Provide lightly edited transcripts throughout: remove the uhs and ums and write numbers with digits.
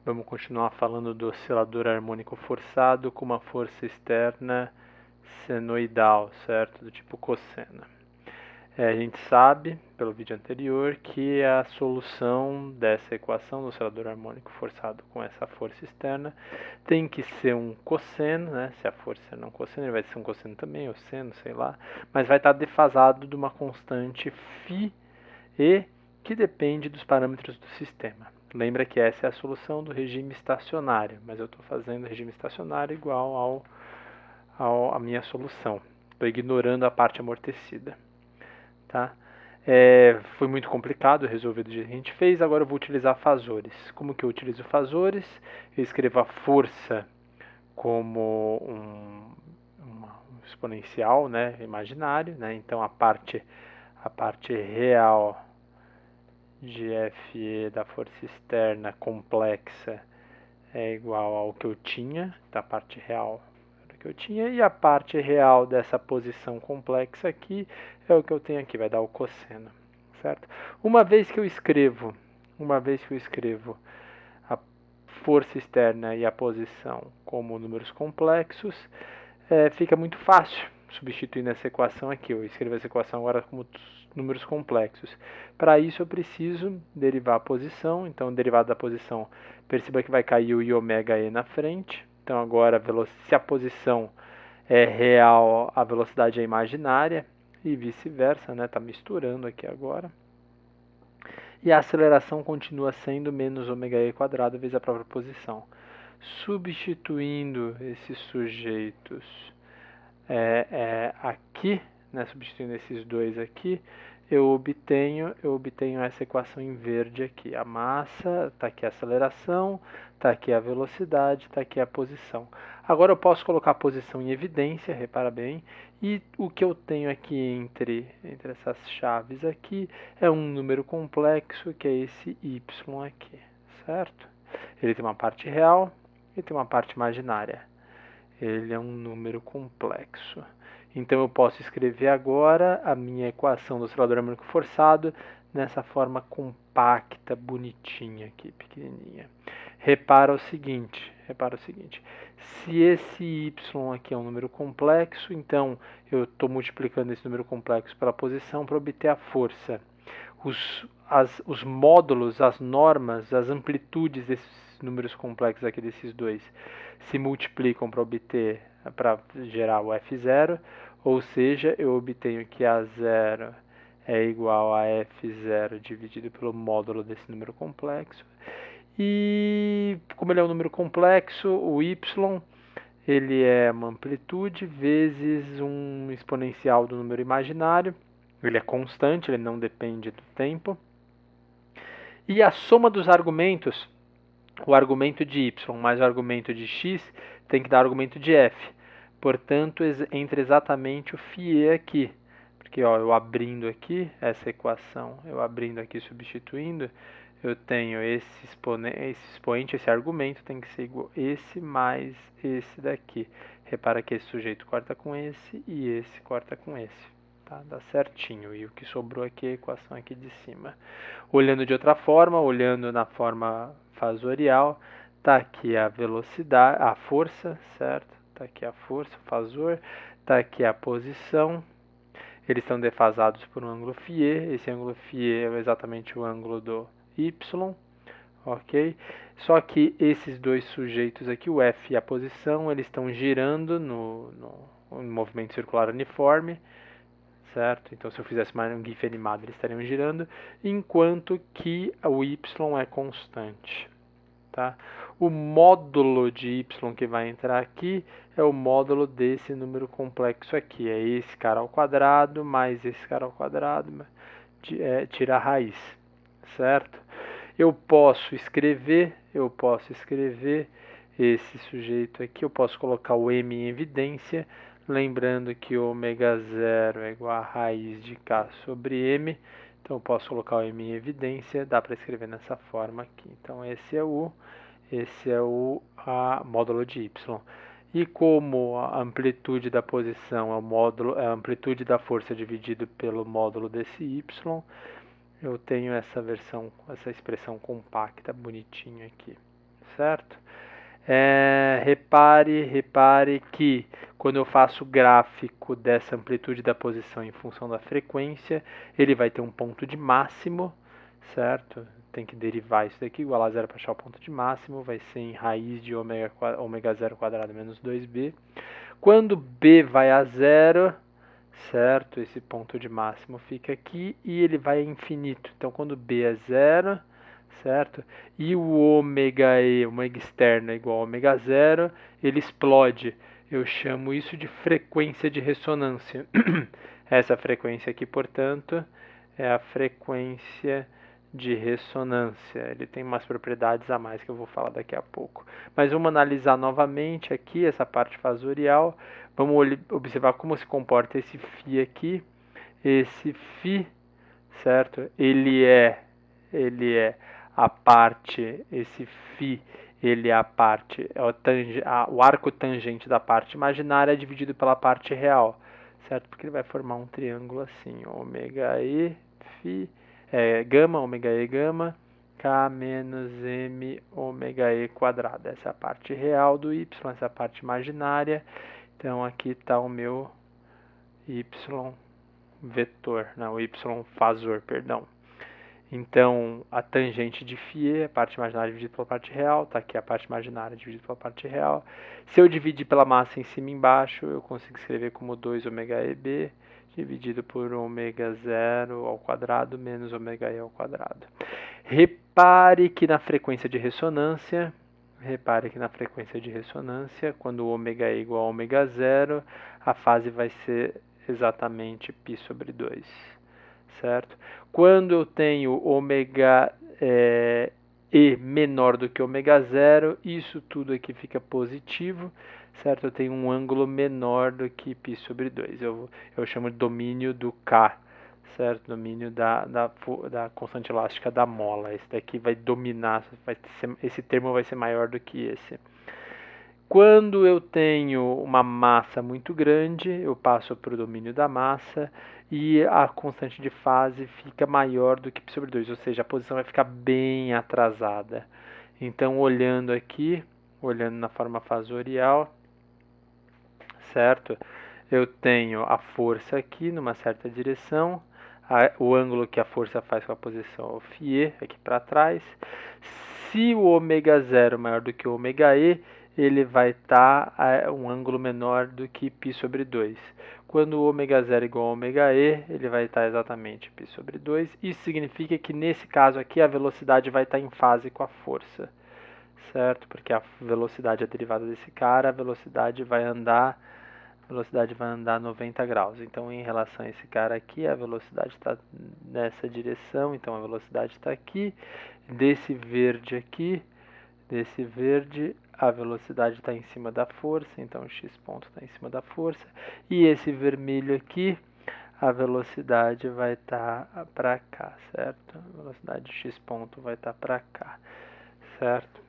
Vamos continuar falando do oscilador harmônico forçado com uma força externa senoidal, certo? Do tipo cosseno. A gente sabe, pelo vídeo anterior, que a solução dessa equação do oscilador harmônico forçado com essa força externa tem que ser um cosseno, né? Se a força não cosseno, ele vai ser um cosseno também, ou seno, sei lá, mas vai estar defasado de uma constante φ e que depende dos parâmetros do sistema. Lembra que essa é a solução do regime estacionário, mas eu estou fazendo regime estacionário igual à minha solução. Estou ignorando a parte amortecida. Tá? Foi muito complicado resolver do jeito que a gente fez, agora eu vou utilizar fasores. Como que eu utilizo fasores? Eu escrevo a força como um exponencial, né, imaginário, né? Então a parte real de Fe da força externa complexa é igual ao que eu tinha, da parte real que eu tinha, e a parte real dessa posição complexa aqui é o que eu tenho aqui, vai dar o cosseno, certo? Uma vez que eu escrevo a força externa e a posição como números complexos, fica muito fácil substituir nessa equação aqui. Eu escrevo essa equação agora como números complexos. Para isso eu preciso derivar a posição, então derivado da posição, perceba que vai cair o i ômega e na frente. Então agora, se a posição é real, a velocidade é imaginária e vice-versa, né? Tá misturando aqui agora. E a aceleração continua sendo menos ômega e quadrado vezes a própria posição. Substituindo esses sujeitos aqui, né, substituindo esses dois aqui, eu obtenho essa equação em verde aqui. A massa, está aqui a aceleração, está aqui a velocidade, está aqui a posição. Agora eu posso colocar a posição em evidência, repara bem, e o que eu tenho aqui entre essas chaves aqui é um número complexo, que é esse y aqui, certo? Ele tem uma parte real e tem uma parte imaginária. Ele é um número complexo. Então eu posso escrever agora a minha equação do oscilador harmônico forçado nessa forma compacta, bonitinha aqui, pequenininha. Repara o seguinte, se esse y aqui é um número complexo, então eu estou multiplicando esse número complexo pela posição para obter a força. Os módulos, as normas, as amplitudes desses números complexos aqui, desses dois, se multiplicam para gerar o F0, ou seja, eu obtenho que A0 é igual a F0 dividido pelo módulo desse número complexo. E como ele é um número complexo, o y ele é uma amplitude vezes um exponencial do número imaginário. Ele é constante, ele não depende do tempo. E a soma dos argumentos, o argumento de y mais o argumento de x, tem que dar argumento de f. Portanto, entra exatamente o φe aqui. Porque ó, eu abrindo aqui essa equação, eu abrindo aqui substituindo, eu tenho esse expoente, esse argumento tem que ser igual a esse mais esse daqui. Repara que esse sujeito corta com esse e esse corta com esse. Tá? Dá certinho. E o que sobrou aqui é a equação aqui de cima. Olhando de outra forma, olhando na forma fasorial, está aqui a velocidade, a força, certo? Está aqui a força, o fasor, está aqui a posição. Eles estão defasados por um ângulo φ. Esse ângulo φ é exatamente o ângulo do y, ok? Só que esses dois sujeitos aqui, o f e a posição, eles estão girando no movimento circular uniforme, certo? Então, se eu fizesse um GIF animado, eles estariam girando, enquanto que o y é constante. Tá? O módulo de y que vai entrar aqui é o módulo desse número complexo aqui. É esse cara ao quadrado mais esse cara ao quadrado, tira a raiz, certo? Eu posso escrever esse sujeito aqui, eu posso colocar o m em evidência, lembrando que ômega 0 é igual a raiz de k sobre m, então eu posso colocar o m em evidência, dá para escrever nessa forma aqui. Então esse é o módulo de y. E como a amplitude da posição é a amplitude da força dividido pelo módulo desse y, eu tenho essa expressão compacta, bonitinha aqui. certo? Repare que quando eu faço o gráfico dessa amplitude da posição em função da frequência, ele vai ter um ponto de máximo, certo? Tem que derivar isso daqui, igual a zero para achar o ponto de máximo, vai ser em raiz de ômega zero quadrado menos 2b. Quando b vai a zero, certo? Esse ponto de máximo fica aqui e ele vai a infinito. Então, quando b é zero, certo? E o ômega e, ômega externo é igual a ômega zero, ele explode. Eu chamo isso de frequência de ressonância. Essa frequência aqui, portanto, é a frequência de ressonância. Ele tem umas propriedades a mais que eu vou falar daqui a pouco. Mas vamos analisar novamente aqui essa parte fasorial. Vamos observar como se comporta esse φ aqui. Esse φ, certo? Ele é a parte, esse φ, ele é a parte, o arco tangente da parte imaginária dividido pela parte real, certo? Porque ele vai formar um triângulo assim, ômega e φ, gama, ômega e gama, k menos m ômega e quadrado. Essa é a parte real do y, essa é a parte imaginária. Então aqui está o meu y vetor, não, o y fasor, perdão. Então, a tangente de φ é a parte imaginária dividida pela parte real. Está aqui a parte imaginária dividida pela parte real. Se eu dividir pela massa em cima e embaixo, eu consigo escrever como 2 ômega EB dividido por ômega zero ao quadrado menos ômega E ao quadrado. Repare que na frequência de ressonância, quando o ômega é igual a ômega zero, a fase vai ser exatamente π sobre 2. Certo? Quando eu tenho ômega E menor do que ômega zero, isso tudo aqui fica positivo, certo? Eu tenho um ângulo menor do que π sobre 2. Eu chamo de domínio do K, certo? Domínio da constante elástica da mola. Esse daqui vai dominar, esse termo vai ser maior do que esse. Quando eu tenho uma massa muito grande, eu passo para o domínio da massa e a constante de fase fica maior do que π sobre 2, ou seja, a posição vai ficar bem atrasada. Então, olhando aqui, olhando na forma fasorial, certo? Eu tenho a força aqui numa certa direção, o ângulo que a força faz com a posição é o φ aqui para trás. Se o ômega zero é maior do que o ômega E, ele vai estar um ângulo menor do que π sobre 2. Quando o ômega zero é igual a ômega E, ele vai estar exatamente π sobre 2. Isso significa que nesse caso aqui a velocidade vai estar em fase com a força, certo? Porque a velocidade é derivada desse cara, a velocidade vai andar 90 graus. Então, em relação a esse cara aqui, a velocidade está nessa direção, então a velocidade está aqui. Desse verde aqui, a velocidade está em cima da força, então o x ponto está em cima da força. E esse vermelho aqui, a velocidade vai estar para cá, certo? A velocidade de x ponto vai estar para cá, certo?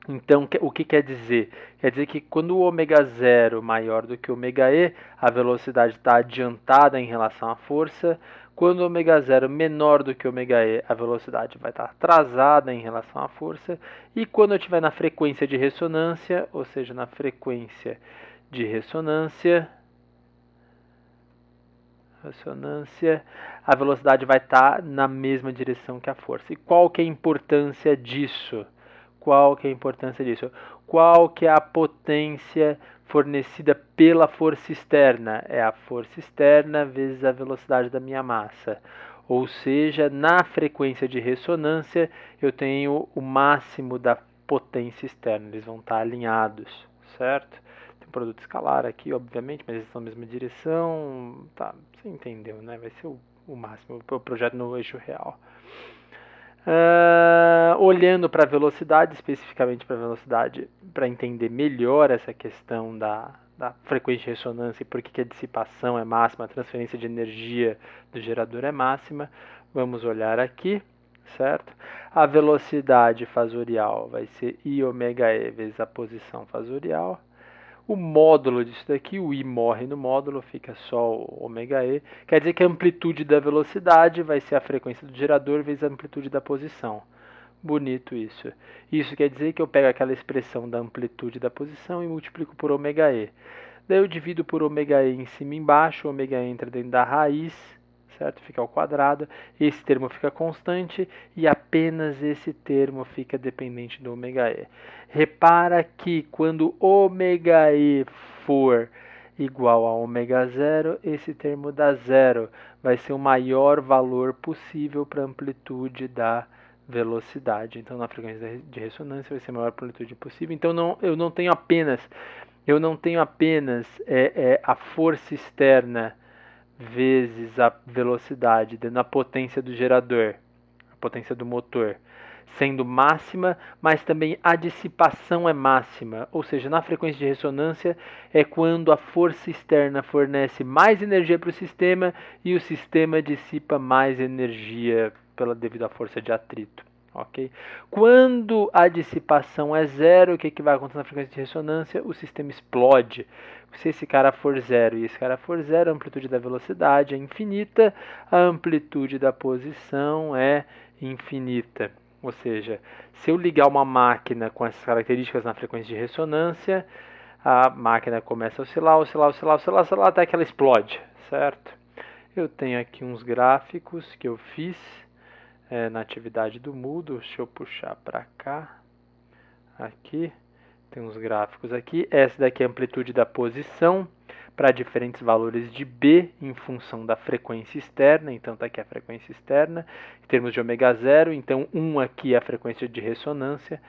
Então, o que quer dizer? Quer dizer que quando o ômega zero é maior do que o ômega E, a velocidade está adiantada em relação à força. Quando o ômega zero é menor do que o ômega E, a velocidade vai estar atrasada em relação à força. E quando eu estiver na frequência de ressonância, ou seja, na frequência de ressonância, a velocidade vai estar na mesma direção que a força. E qual que é a importância disso? Qual que é a potência fornecida pela força externa? É a força externa vezes a velocidade da minha massa. Ou seja, na frequência de ressonância, eu tenho o máximo da potência externa. Eles vão estar alinhados, certo? Tem um produto escalar aqui, obviamente, mas eles estão na mesma direção. Tá, você entendeu, né? Vai ser o máximo, o projeto no eixo real. Olhando para a velocidade, especificamente para a velocidade, para entender melhor essa questão da frequência de ressonância e por que a dissipação é máxima, a transferência de energia do gerador é máxima, vamos olhar aqui, certo? A velocidade fasorial vai ser I ômega E vezes a posição fasorial. O módulo disso daqui, o I morre no módulo, fica só o ômega E. Quer dizer que a amplitude da velocidade vai ser a frequência do gerador vezes a amplitude da posição. Bonito isso. Isso quer dizer que eu pego aquela expressão da amplitude da posição e multiplico por ômega e. Daí eu divido por ômega e em cima e embaixo, o ômega e entra dentro da raiz, certo? Fica ao quadrado, esse termo fica constante e apenas esse termo fica dependente do ômega e. Repara que quando ômega e for igual a ômega zero, esse termo dá zero. Vai ser o maior valor possível para a amplitude da velocidade. Então, na frequência de ressonância vai ser a maior amplitude possível. Então, eu não tenho apenas a força externa vezes a velocidade na potência do gerador, a potência do motor, sendo máxima, mas também a dissipação é máxima, ou seja, na frequência de ressonância é quando a força externa fornece mais energia para o sistema e o sistema dissipa mais energia devido à força de atrito. Okay? Quando a dissipação é zero, o que vai acontecer na frequência de ressonância? O sistema explode. Se esse cara for zero e esse cara for zero, a amplitude da velocidade é infinita, a amplitude da posição é infinita. Ou seja, se eu ligar uma máquina com essas características na frequência de ressonância, a máquina começa a oscilar, até que ela explode, certo? Eu tenho aqui uns gráficos que eu fiz na atividade do Moodle. Deixa eu puxar para cá. Aqui, tem uns gráficos aqui. Essa daqui é a amplitude da posição para diferentes valores de B em função da frequência externa. Então, está aqui a frequência externa, em termos de ômega zero. Então, 1 aqui é a frequência de ressonância.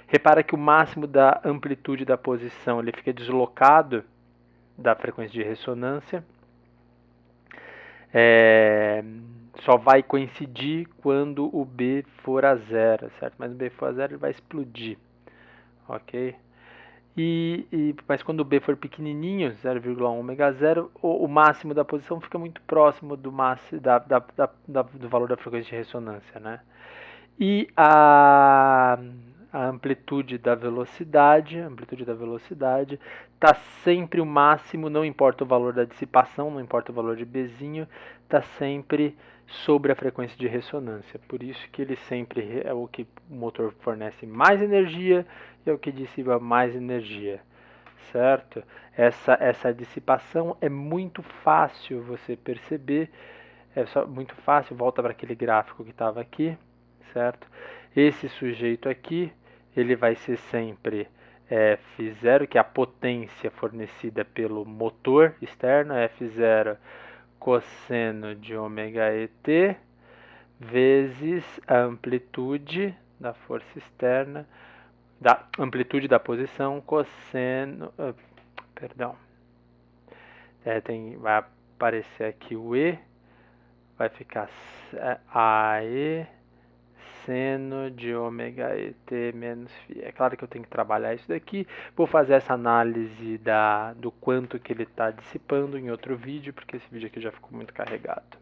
Repara que o máximo da amplitude da posição ele fica deslocado da frequência de ressonância. Só vai coincidir quando o B for a zero, certo? Mas o B for a zero, ele vai explodir, ok? Mas quando o B for pequenininho, 0,1 ômega zero, o máximo da posição fica muito próximo do valor da frequência de ressonância, né? E a amplitude da velocidade está sempre o máximo, não importa o valor da dissipação, não importa o valor de Bzinho, está sempre sobre a frequência de ressonância. Por isso que ele sempre é o que o motor fornece mais energia e é o que dissipa mais energia, certo? Essa dissipação é muito fácil você perceber, muito fácil, volta para aquele gráfico que estava aqui, certo? Esse sujeito aqui, ele vai ser sempre F0, que é a potência fornecida pelo motor externo, F0 cosseno de ômega ET, vezes a amplitude da força externa, da amplitude da posição, cosseno, vai aparecer aqui o E, vai ficar AE seno de ômega ET menos φ. É claro que eu tenho que trabalhar isso daqui. Vou fazer essa análise do quanto que ele está dissipando em outro vídeo, porque esse vídeo aqui já ficou muito carregado.